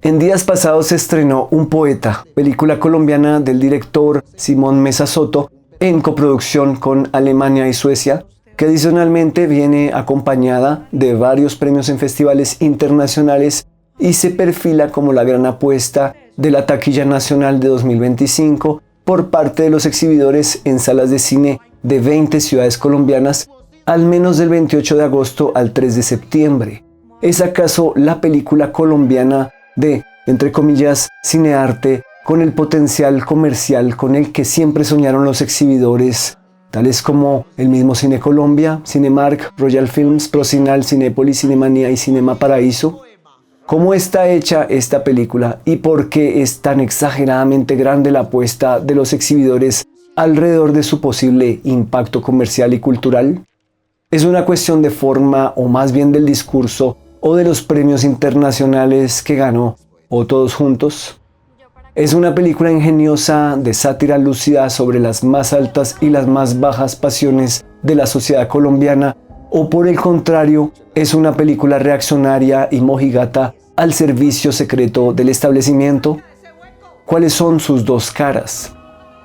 En días pasados se estrenó Un Poeta, película colombiana del director Simón Mesa Soto, en coproducción con Alemania y Suecia, que adicionalmente viene acompañada de varios premios en festivales internacionales y se perfila como la gran apuesta de la taquilla nacional de 2025 por parte de los exhibidores en salas de cine de 20 ciudades colombianas, al menos del 28 de agosto al 3 de septiembre. ¿Es acaso la película colombiana de, entre comillas, cinearte con el potencial comercial con el que siempre soñaron los exhibidores, tales como el mismo Cine Colombia, Cinemark, Royal Films, Procinal, Cinépolis, Cinemanía y Cinema Paraíso? ¿Cómo está hecha esta película y por qué es tan exageradamente grande la apuesta de los exhibidores alrededor de su posible impacto comercial y cultural? ¿Es una cuestión de forma o más bien del discurso o de los premios internacionales que ganó, o todos juntos? ¿Es una película ingeniosa de sátira lúcida sobre las más altas y las más bajas pasiones de la sociedad colombiana, o por el contrario, es una película reaccionaria y mojigata al servicio secreto del establecimiento? ¿Cuáles son sus dos caras?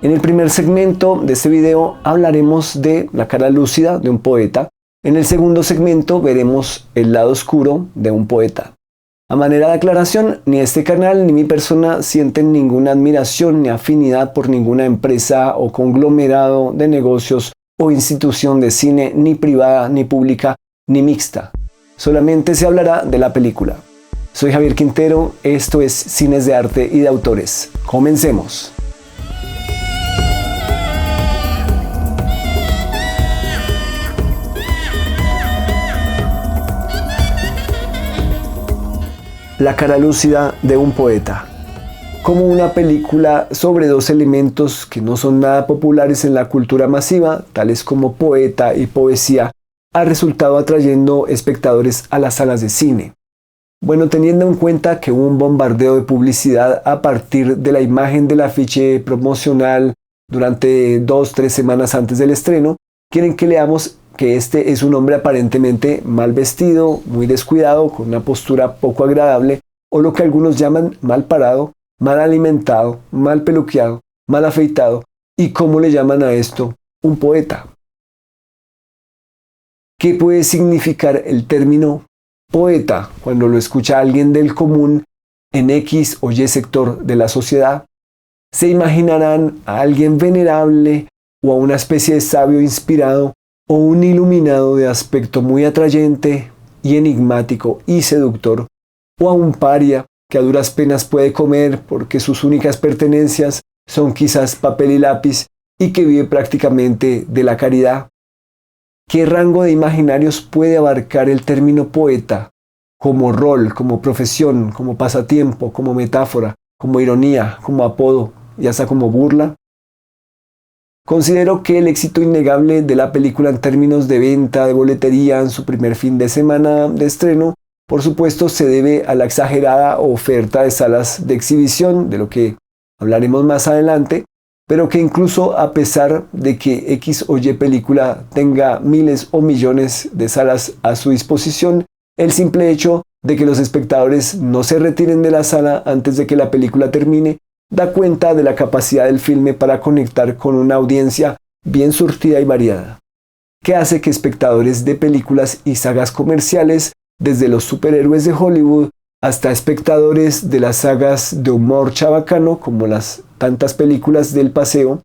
En el primer segmento de este video hablaremos de la cara lúcida de un poeta. En el segundo segmento veremos el lado oscuro de un poeta. A manera de aclaración, ni este canal ni mi persona sienten ninguna admiración ni afinidad por ninguna empresa o conglomerado de negocios o institución de cine, ni privada, ni pública, ni mixta. Solamente se hablará de la película. Soy Javier Quintero, esto es Cines de Arte y de Autores. Comencemos. La cara lúcida de un poeta. Como una película sobre dos elementos que no son nada populares en la cultura masiva, tales como poeta y poesía, ha resultado atrayendo espectadores a las salas de cine. Bueno, teniendo en cuenta que hubo un bombardeo de publicidad a partir de la imagen del afiche promocional durante 2-3 semanas antes del estreno, quieren que leamos que este es un hombre aparentemente mal vestido, muy descuidado, con una postura poco agradable, o lo que algunos llaman mal parado, mal alimentado, mal peluqueado, mal afeitado. ¿Y cómo le llaman a esto? Un poeta. ¿Qué puede significar el término poeta cuando lo escucha alguien del común en X o Y sector de la sociedad? ¿Se imaginarán a alguien venerable o a una especie de sabio inspirado o un iluminado de aspecto muy atrayente y enigmático y seductor, o a un paria que a duras penas puede comer porque sus únicas pertenencias son quizás papel y lápiz y que vive prácticamente de la caridad? ¿Qué rango de imaginarios puede abarcar el término poeta como rol, como profesión, como pasatiempo, como metáfora, como ironía, como apodo y hasta como burla? Considero que el éxito innegable de la película en términos de venta, de boletería en su primer fin de semana de estreno, por supuesto se debe a la exagerada oferta de salas de exhibición, de lo que hablaremos más adelante, pero que incluso a pesar de que X o Y película tenga miles o millones de salas a su disposición, el simple hecho de que los espectadores no se retiren de la sala antes de que la película termine da cuenta de la capacidad del filme para conectar con una audiencia bien surtida y variada, que hace que espectadores de películas y sagas comerciales, desde los superhéroes de Hollywood hasta espectadores de las sagas de humor chabacano como las tantas películas del paseo,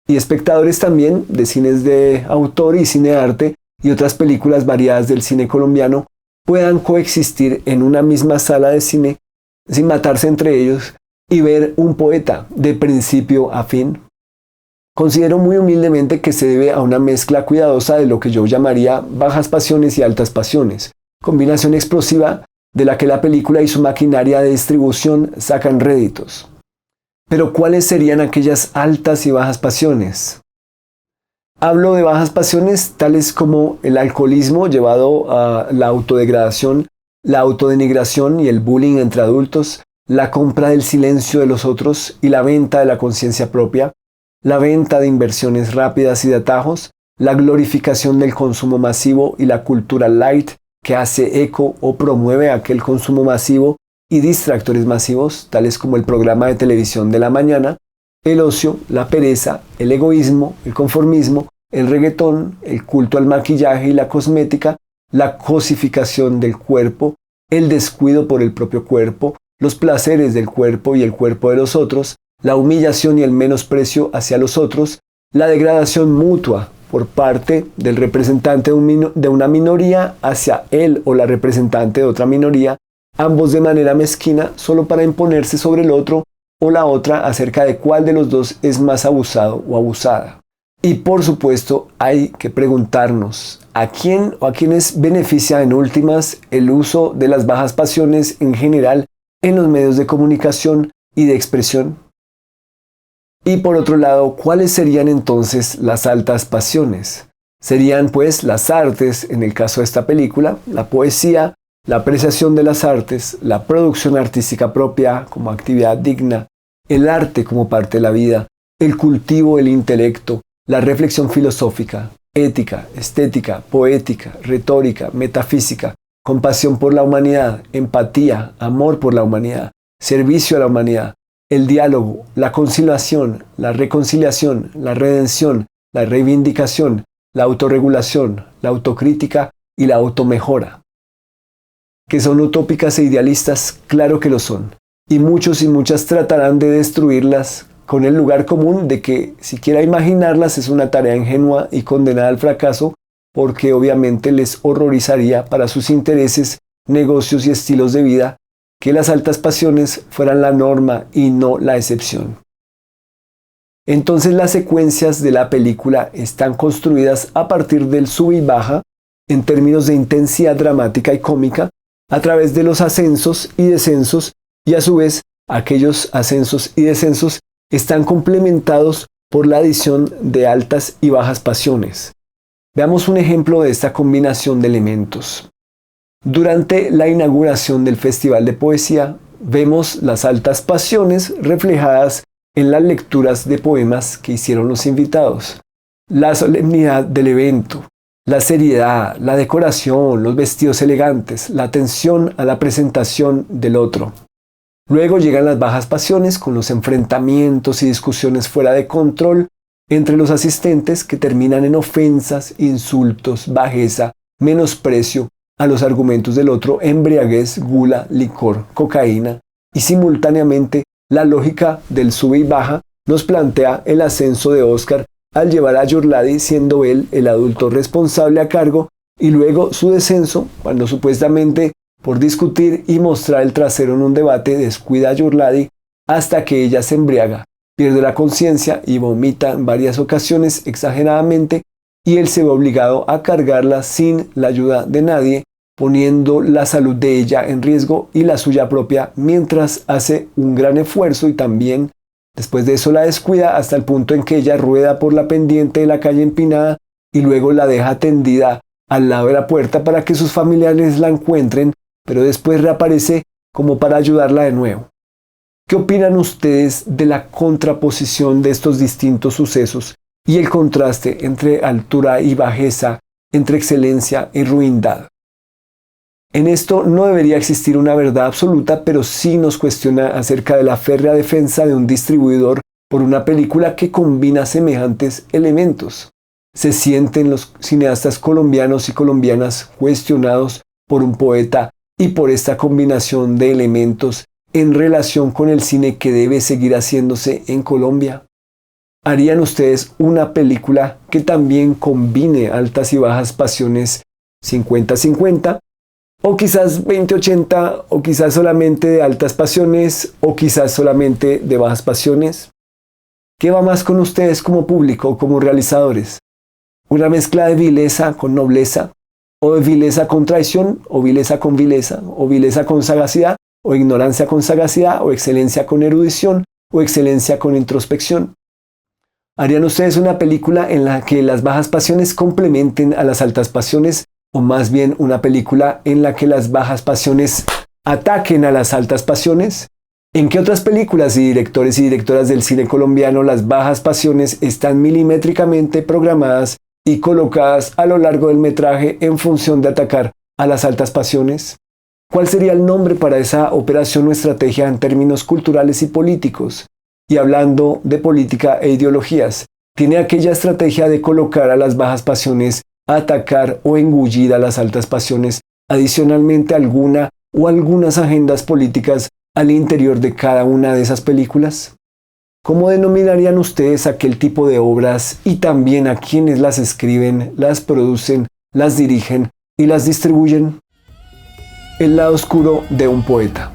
y espectadores también de cines de autor y cine de arte y otras películas variadas del cine colombiano, puedan coexistir en una misma sala de cine sin matarse entre ellos y ver un poeta de principio a fin. Considero muy humildemente que se debe a una mezcla cuidadosa de lo que yo llamaría bajas pasiones y altas pasiones, combinación explosiva de la que la película y su maquinaria de distribución sacan réditos. Pero ¿cuáles serían aquellas altas y bajas pasiones? Hablo de bajas pasiones tales como el alcoholismo llevado a la autodegradación, la autodenigración y el bullying entre adultos, la compra del silencio de los otros y la venta de la conciencia propia, la venta de inversiones rápidas y de atajos, la glorificación del consumo masivo y la cultura light que hace eco o promueve aquel consumo masivo y distractores masivos, tales como el programa de televisión de la mañana, el ocio, la pereza, el egoísmo, el conformismo, el reggaetón, el culto al maquillaje y la cosmética, la cosificación del cuerpo, el descuido por el propio cuerpo, los placeres del cuerpo y el cuerpo de los otros, la humillación y el menosprecio hacia los otros, la degradación mutua por parte del representante de una minoría hacia él o la representante de otra minoría, ambos de manera mezquina solo para imponerse sobre el otro o la otra acerca de cuál de los dos es más abusado o abusada. Y por supuesto hay que preguntarnos a quién o a quiénes beneficia en últimas el uso de las bajas pasiones en general en los medios de comunicación y de expresión. Y por otro lado, ¿cuáles serían entonces las altas pasiones? Serían pues las artes, en el caso de esta película, la poesía, la apreciación de las artes, la producción artística propia como actividad digna, el arte como parte de la vida, el cultivo del intelecto, la reflexión filosófica, ética, estética, poética, retórica, metafísica, compasión por la humanidad, empatía, amor por la humanidad, servicio a la humanidad, el diálogo, la conciliación, la reconciliación, la redención, la reivindicación, la autorregulación, la autocrítica y la automejora. ¿Que son utópicas e idealistas? Claro que lo son. Y muchos y muchas tratarán de destruirlas con el lugar común de que siquiera imaginarlas es una tarea ingenua y condenada al fracaso, porque obviamente les horrorizaría para sus intereses, negocios y estilos de vida que las altas pasiones fueran la norma y no la excepción. Entonces las secuencias de la película están construidas a partir del sub y baja en términos de intensidad dramática y cómica, a través de los ascensos y descensos, y a su vez aquellos ascensos y descensos están complementados por la adición de altas y bajas pasiones. Veamos un ejemplo de esta combinación de elementos. Durante la inauguración del Festival de Poesía, vemos las altas pasiones reflejadas en las lecturas de poemas que hicieron los invitados. La solemnidad del evento, la seriedad, la decoración, los vestidos elegantes, la atención a la presentación del otro. Luego llegan las bajas pasiones con los enfrentamientos y discusiones fuera de control entre los asistentes que terminan en ofensas, insultos, bajeza, menosprecio a los argumentos del otro, embriaguez, gula, licor, cocaína, y simultáneamente la lógica del sube y baja nos plantea el ascenso de Oscar al llevar a Jurladi siendo él el adulto responsable a cargo, y luego su descenso cuando supuestamente por discutir y mostrar el trasero en un debate descuida a Jurladi hasta que ella se embriaga, pierde la conciencia y vomita en varias ocasiones exageradamente, y él se ve obligado a cargarla sin la ayuda de nadie, poniendo la salud de ella en riesgo y la suya propia, mientras hace un gran esfuerzo y también después de eso la descuida hasta el punto en que ella rueda por la pendiente de la calle empinada y luego la deja tendida al lado de la puerta para que sus familiares la encuentren, pero después reaparece como para ayudarla de nuevo. ¿Qué opinan ustedes de la contraposición de estos distintos sucesos y el contraste entre altura y bajeza, entre excelencia y ruindad? En esto no debería existir una verdad absoluta, pero sí nos cuestiona acerca de la férrea defensa de un distribuidor por una película que combina semejantes elementos. Se sienten los cineastas colombianos y colombianas cuestionados por un poeta y por esta combinación de elementos en relación con el cine que debe seguir haciéndose en Colombia. ¿Harían ustedes una película que también combine altas y bajas pasiones 50-50? O quizás 20-80, o quizás solamente de altas pasiones, o quizás solamente de bajas pasiones. ¿Qué va más con ustedes como público o como realizadores? ¿Una mezcla de vileza con nobleza? ¿O de vileza con traición? ¿O vileza con vileza? ¿O vileza con sagacidad? ¿O ignorancia con sagacidad? ¿O excelencia con erudición? ¿O excelencia con introspección? ¿Harían ustedes una película en la que las bajas pasiones complementen a las altas pasiones? ¿O más bien una película en la que las bajas pasiones ataquen a las altas pasiones? ¿En qué otras películas y directores y directoras del cine colombiano las bajas pasiones están milimétricamente programadas y colocadas a lo largo del metraje en función de atacar a las altas pasiones? ¿Cuál sería el nombre para esa operación o estrategia en términos culturales y políticos? Y hablando de política e ideologías, ¿tiene aquella estrategia de colocar a las bajas pasiones a atacar o engullir a las altas pasiones, adicionalmente alguna o algunas agendas políticas al interior de cada una de esas películas? ¿Cómo denominarían ustedes aquel tipo de obras y también a quienes las escriben, las producen, las dirigen y las distribuyen? El lado oscuro de un poeta.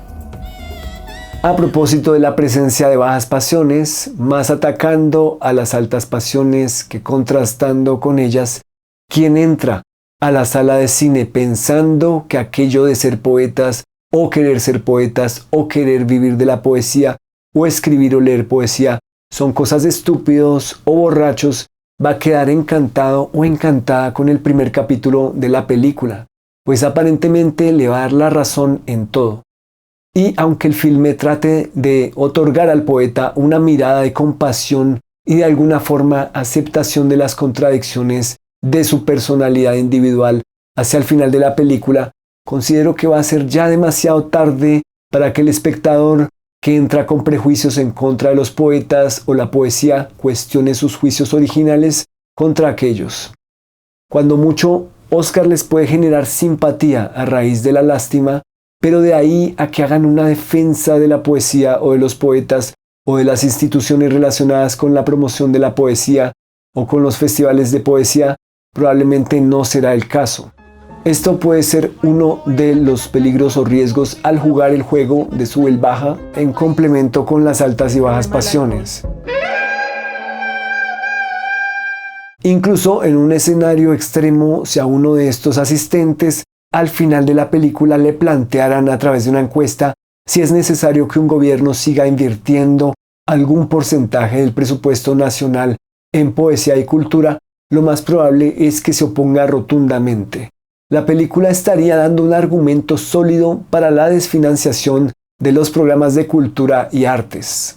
A propósito de la presencia de bajas pasiones, más atacando a las altas pasiones que contrastando con ellas, ¿quién entra a la sala de cine pensando que aquello de ser poetas o querer ser poetas o querer vivir de la poesía o escribir o leer poesía son cosas de estúpidos o borrachos, va a quedar encantado o encantada con el primer capítulo de la película, pues aparentemente le va a dar la razón en todo? Y aunque el filme trate de otorgar al poeta una mirada de compasión y de alguna forma aceptación de las contradicciones de su personalidad individual hacia el final de la película, considero que va a ser ya demasiado tarde para que el espectador que entra con prejuicios en contra de los poetas o la poesía cuestione sus juicios originales contra aquellos. Cuando mucho, Oscar les puede generar simpatía a raíz de la lástima, pero de ahí a que hagan una defensa de la poesía o de los poetas o de las instituciones relacionadas con la promoción de la poesía o con los festivales de poesía, probablemente no será el caso. Esto puede ser uno de los peligrosos riesgos al jugar el juego de sube-baja en complemento con las altas y bajas pasiones. Incluso en un escenario extremo, si a uno de estos asistentes al final de la película le plantearan a través de una encuesta si es necesario que un gobierno siga invirtiendo algún porcentaje del presupuesto nacional en poesía y cultura, lo más probable es que se oponga rotundamente. La película estaría dando un argumento sólido para la desfinanciación de los programas de cultura y artes.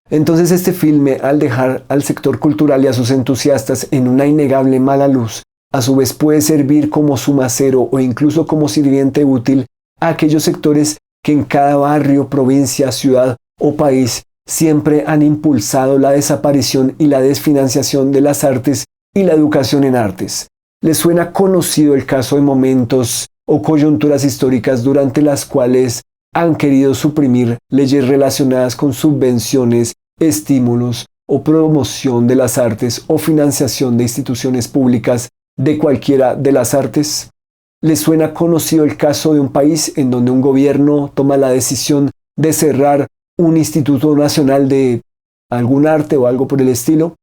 Entonces este filme, al dejar al sector cultural y a sus entusiastas en una innegable mala luz, a su vez puede servir como sumacero o incluso como sirviente útil a aquellos sectores que en cada barrio, provincia, ciudad o país siempre han impulsado la desaparición y la desfinanciación de las artes y la educación en artes. ¿Les suena conocido el caso de momentos o coyunturas históricas durante las cuales han querido suprimir leyes relacionadas con subvenciones, estímulos o promoción de las artes o financiación de instituciones públicas de cualquiera de las artes? ¿Les suena conocido el caso de un país en donde un gobierno toma la decisión de cerrar un instituto nacional de algún arte o algo por el estilo?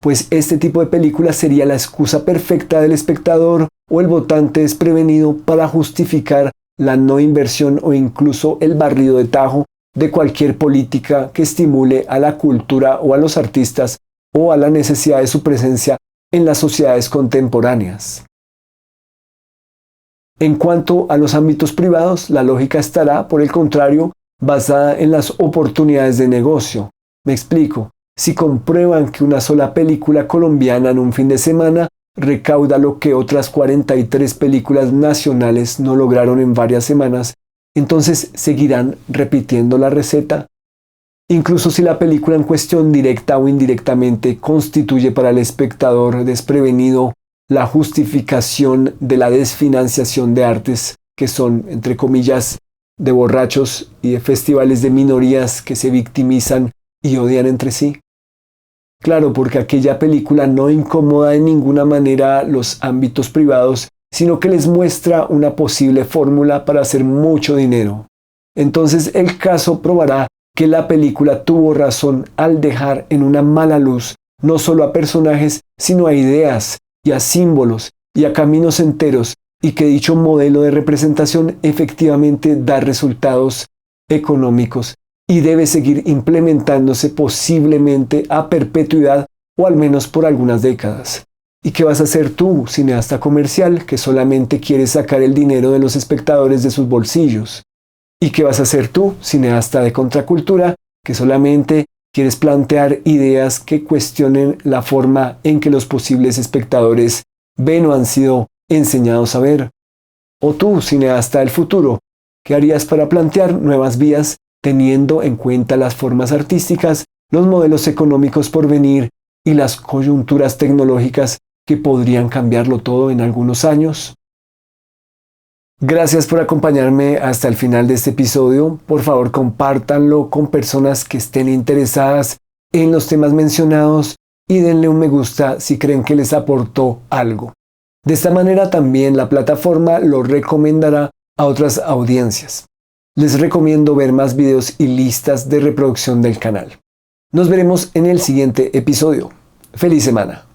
Pues este tipo de película sería la excusa perfecta del espectador o el votante desprevenido para justificar la no inversión o incluso el barrido de tajo de cualquier política que estimule a la cultura o a los artistas o a la necesidad de su presencia en las sociedades contemporáneas. En cuanto a los ámbitos privados, la lógica estará, por el contrario, basada en las oportunidades de negocio. Me explico. Si comprueban que una sola película colombiana en un fin de semana recauda lo que otras 43 películas nacionales no lograron en varias semanas, entonces seguirán repitiendo la receta. Incluso si la película en cuestión directa o indirectamente constituye para el espectador desprevenido la justificación de la desfinanciación de artes que son, entre comillas, de borrachos y de festivales de minorías que se victimizan y odian entre sí. Claro, porque aquella película no incomoda de ninguna manera los ámbitos privados, sino que les muestra una posible fórmula para hacer mucho dinero. Entonces el caso probará que la película tuvo razón al dejar en una mala luz no solo a personajes, sino a ideas y a símbolos y a caminos enteros, y que dicho modelo de representación efectivamente da resultados económicos y debe seguir implementándose posiblemente a perpetuidad o al menos por algunas décadas. ¿Y qué vas a hacer tú, cineasta comercial, que solamente quieres sacar el dinero de los espectadores de sus bolsillos? ¿Y qué vas a hacer tú, cineasta de contracultura, que solamente quieres plantear ideas que cuestionen la forma en que los posibles espectadores ven o han sido enseñados a ver? O tú, cineasta del futuro, ¿qué harías para plantear nuevas vías teniendo en cuenta las formas artísticas, los modelos económicos por venir y las coyunturas tecnológicas que podrían cambiarlo todo en algunos años? Gracias por acompañarme hasta el final de este episodio. Por favor, compártanlo con personas que estén interesadas en los temas mencionados y denle un me gusta si creen que les aportó algo. De esta manera también la plataforma lo recomendará a otras audiencias. Les recomiendo ver más videos y listas de reproducción del canal. Nos veremos en el siguiente episodio. ¡Feliz semana!